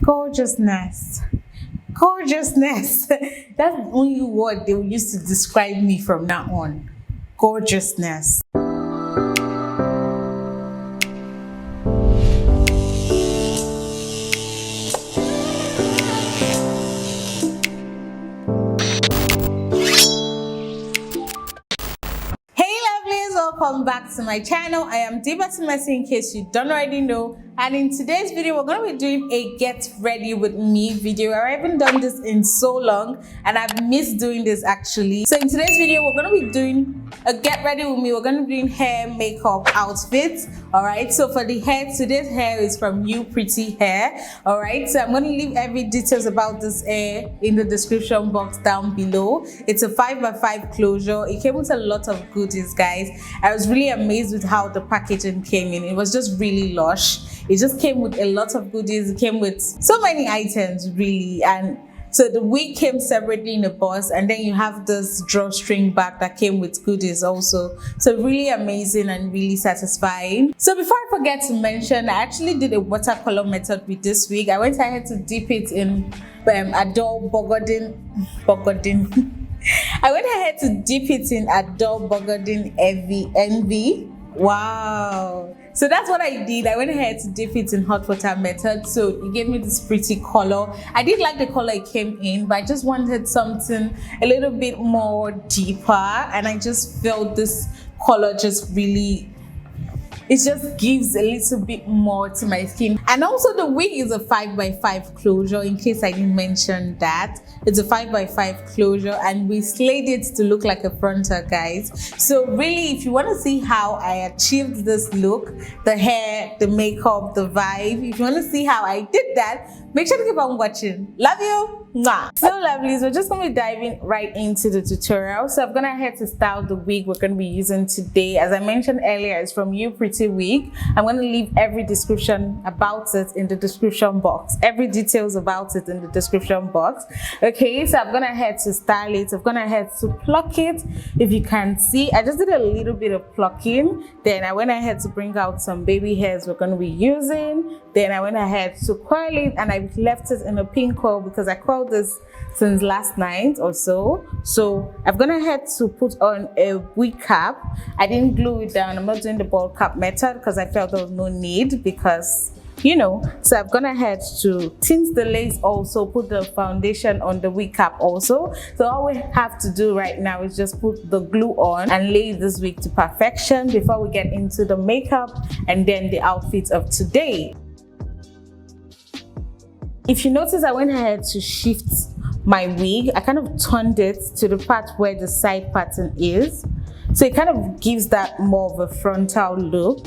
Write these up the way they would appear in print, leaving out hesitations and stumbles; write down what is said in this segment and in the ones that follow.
Gorgeousness. Gorgeousness. That's the only word they will use to describe me from now on. Gorgeousness. Welcome back to my channel. I am Diva Timesi, in case you don't already know, and in today's video we're going to be doing a get ready with me video. I haven't done this in so long and I've missed doing this actually. So in today's video we're going to be doing a get ready with me. We're going to be doing hair, makeup, outfits. All right, so for the hair, today's hair is from Upretty hair. All right, so I'm going to leave every details about this hair in the description box down below. It's a 5x5 closure. It came with a lot of goodies, guys. I was really amazed with how the packaging came in. It was just really lush. It just came with a lot of goodies. It came with so many items really, and so the wig came separately in a box, and then you have this drawstring bag that came with goodies also. So really amazing and really satisfying. So before I forget to mention, I actually did a watercolor method with this wig. I went ahead to dip it in Adore Bogodin. I went ahead to dip it in Adore Bogodin Envy. Wow. So that's what I did. I went ahead to dip it in hot water method. So it gave me this pretty color. I did like the color it came in, but I just wanted something a little bit more deeper. And I just felt this color just really, it just gives a little bit more to my skin. And also the wig is a 5x5 closure, in case I didn't mention that. It's a 5x5 closure and we slayed it to look like a frontal, guys. So really, if you want to see how I achieved this look, the hair, the makeup, the vibe, if you want to see how I did that, make sure to keep on watching. Love you. Mwah. So lovelies, we're just going to be diving right into the tutorial. So I'm going to head to style the wig we're going to be using today. As I mentioned earlier, it's from Upretty wig. I'm going to leave every description about it in the description box. Every details about it in the description box. Okay, so I'm going to head to style it. I'm going to head to pluck it. If you can see, I just did a little bit of plucking. Then I went ahead to bring out some baby hairs we're going to be using. Then I went ahead to coil it, and I left it in a pink coil because I coiled this since last night or so. So I'm gonna head to put on a wig cap. I didn't glue it down. I'm not doing the ball cap method because I felt there was no need, because you know. So I'm gonna head to tint the lace, also put the foundation on the wig cap also. So all we have to do right now is just put the glue on and lay this wig to perfection before we get into the makeup and then the outfits of today. If you notice, I went ahead to shift my wig. I kind of turned it to the part where the side pattern is. So it kind of gives that more of a frontal look.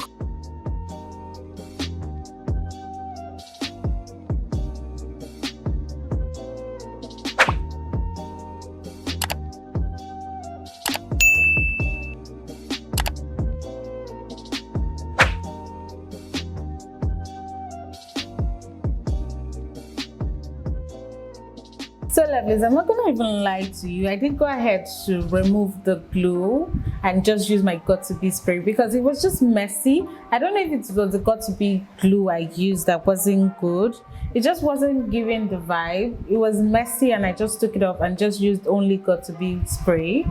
So lovelies, I'm not gonna even lie to you. I did go ahead to remove the glue and just use my Got2b spray because it was just messy. I don't know if it was the Got2b glue I used that wasn't good. It just wasn't giving the vibe. It was messy and I just took it off and just used only Got2b spray.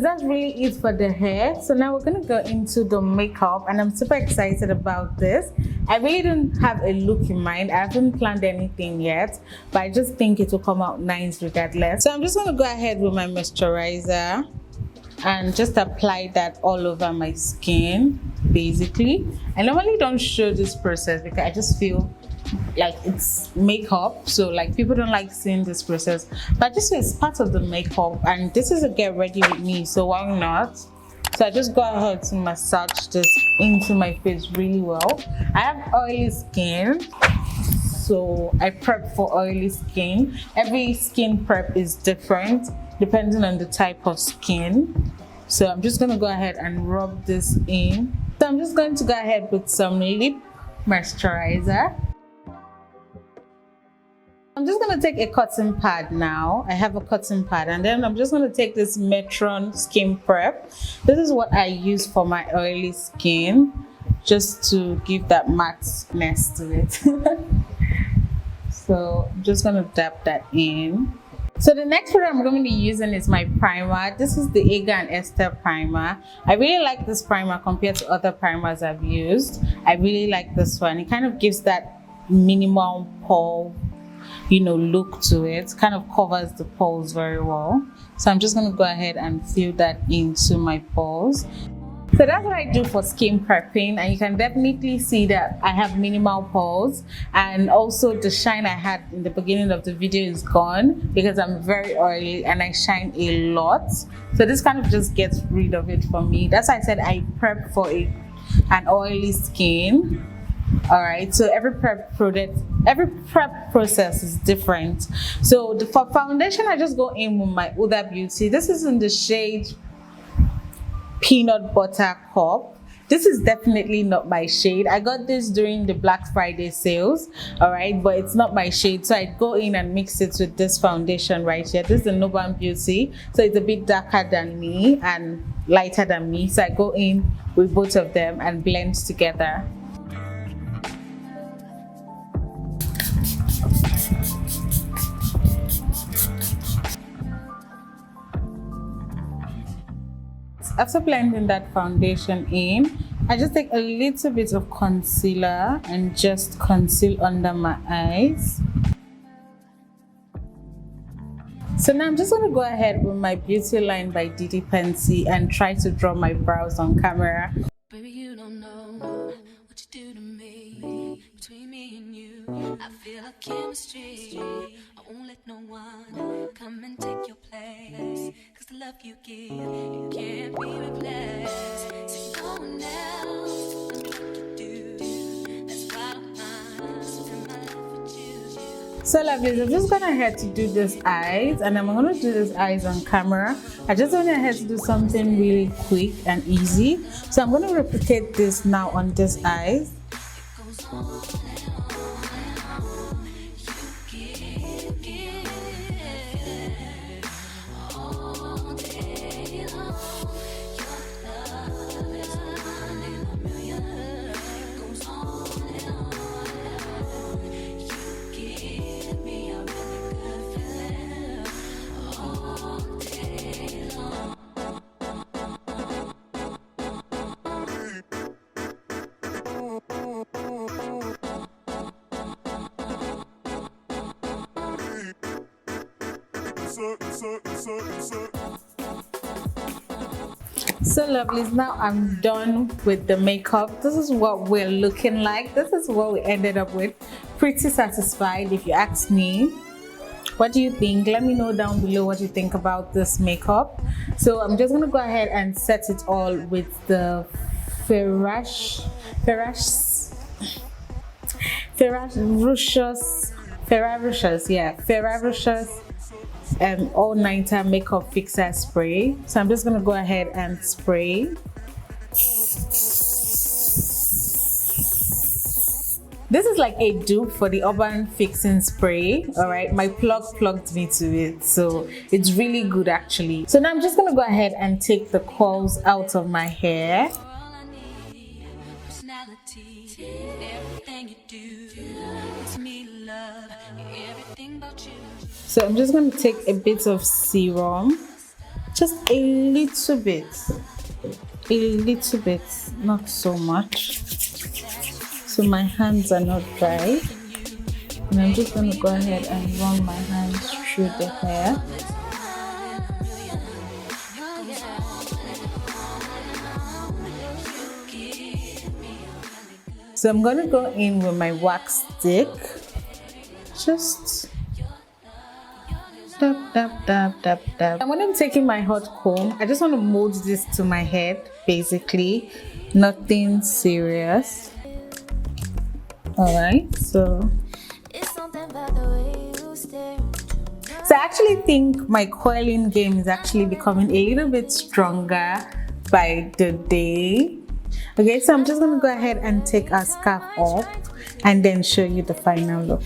That's really it for the hair. So now we're gonna go into the makeup, and I'm super excited about this. I really don't have a look in mind. I haven't planned anything yet, but I just think it will come out nice regardless. So I'm just gonna go ahead with my moisturizer and just apply that all over my skin basically. I normally don't show this process because I just feel like it's makeup, so like people don't like seeing this process, but this is part of the makeup and this is a get ready with me, so why not? So I just go ahead to massage this into my face really well. I have oily skin, so I prep for oily skin. Every skin prep is different. depending on the type of skin. So I'm just going to go ahead and rub this in. So I'm just going to go ahead with some lip moisturizer. I'm just going to take a cotton pad now. I have a cotton pad, and then I'm just going to take this Metron Skin Prep. This is what I use for my oily skin, just to give that matteness to it. So I'm just going to dab that in. So the next product I'm going to be using is my primer. This is the Ega and Esther primer. I really like this primer compared to other primers I've used. I really like this one. It kind of gives that minimal pore, look to it. Kind of covers the pores very well. So I'm just going to go ahead and fill that into my pores. So that's what I do for skin prepping, and you can definitely see that I have minimal pores, and also the shine I had in the beginning of the video is gone because I'm very oily and I shine a lot. So this kind of just gets rid of it for me. That's why I said I prep for an oily skin. All right, so every prep process is different. So for foundation, I just go in with my Huda Beauty. This is in the shade Peanut Butter Cup. This is definitely not my shade. I got this during the Black Friday sales, all right, but it's not my shade. So I go in and mix it with this foundation right here. This is the Nuban Beauty, so it's a bit darker than me and lighter than me. So I go in with both of them and blend together. After blending that foundation in, I just take a little bit of concealer and just conceal under my eyes. So now I'm just going to go ahead with my Beauty Line by Didi Pensy and try to draw my brows on camera. Baby, you don't know what you do to me. Between me and you, I feel a chemistry. I won't let no one come and take your place. Cause the love you give, it can't be replaced. So no one else does me like you do. That's why I spend my life with you. So lovely, I'm just gonna ahead to do this eyes, and I'm gonna do this eyes on camera. I just went ahead to do something really quick and easy. So I'm gonna replicate this now on this eyes. So lovely, now I'm done with the makeup. This is what we're looking like. This is what we ended up with. Pretty satisfied, if you ask me. What do you think? Let me know down below what you think about this makeup. So I'm just gonna go ahead and set it all with the Ferracious all nighter makeup fixer spray. So I'm just gonna go ahead and spray. This is like a dupe for the Urban Fixing Spray. All right, my plug plugged me to it, so it's really good actually. So now I'm just gonna go ahead and take the curls out of my hair. So I'm just going to take a bit of serum, just a little bit, not so much, so my hands are not dry. And I'm just going to go ahead and run my hands through the hair. So I'm going to go in with my wax stick, just dab, dab, dab, dab, dab. And when I'm taking my hot comb, I just want to mold this to my head, basically. Nothing serious. Alright, so I actually think my coiling game is actually becoming a little bit stronger by the day. Okay, so I'm just gonna go ahead and take our scarf off and then show you the final look.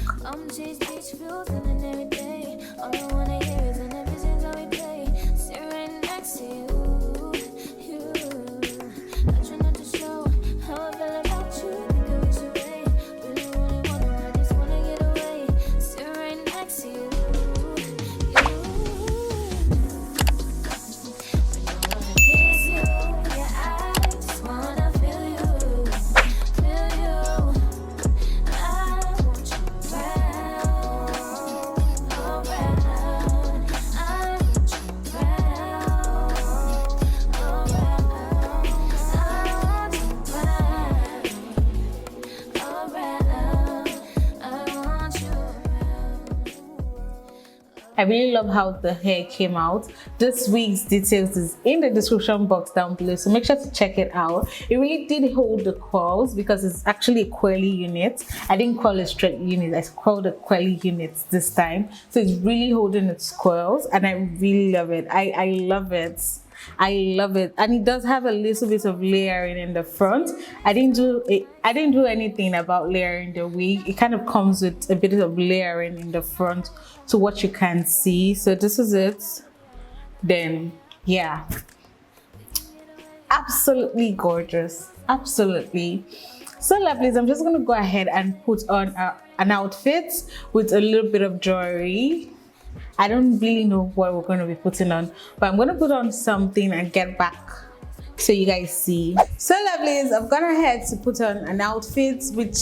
I really love how the hair came out. This wig's details is in the description box down below, so make sure to check it out. It really did hold the curls because it's actually a curly unit. I didn't call it straight unit, I called it curly units this time. So it's really holding its curls and I really love it. I love it. I love it, and it does have a little bit of layering in the front. I didn't do anything about layering the wig. It kind of comes with a bit of layering in the front to what you can see. So this is it. Then yeah, absolutely gorgeous, absolutely. So lovelies, I'm just gonna go ahead and put on an outfit with a little bit of jewelry. I don't really know what we're going to be putting on, but I'm going to put on something and get back so you guys see. So lovelies, I've gone ahead to put on an outfit which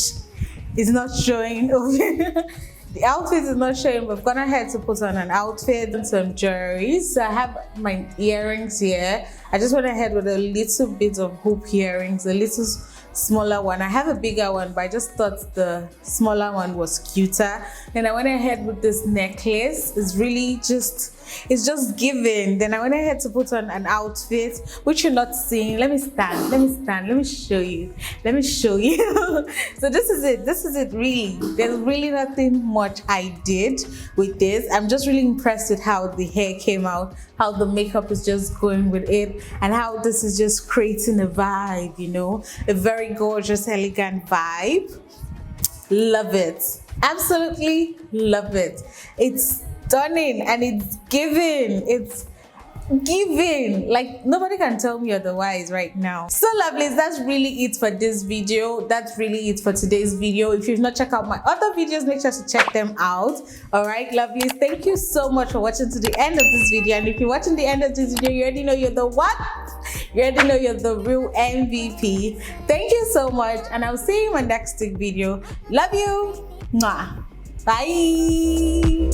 is not showing. The outfit is not showing, but I've gone ahead to put on an outfit and some jewelry. So I have my earrings here. I just went ahead with a little bit of hoop earrings, a little smaller one. I have a bigger one, but I just thought the smaller one was cuter. Then I went ahead with this necklace. It's really just giving. Then I went ahead to put on an outfit which you're not seeing. Let me stand, let me show you, so this is it really. There's really nothing much I did with this. I'm just really impressed with how the hair came out, how the makeup is just going with it, and how this is just creating a vibe, you know, a very gorgeous, elegant vibe. Love it, absolutely love it. It's stunning and it's giving, like nobody can tell me otherwise right now. So lovelies, that's really it for this video. That's really it for today's video. If you've not checked out my other videos, make sure to check them out. All right, lovelies, thank you so much for watching to the end of this video. And if you're watching the end of this video, you already know you're the what? You already know you're the real MVP. Thank you so much, and I'll see you in my next video. Love you. Mwah. Bye.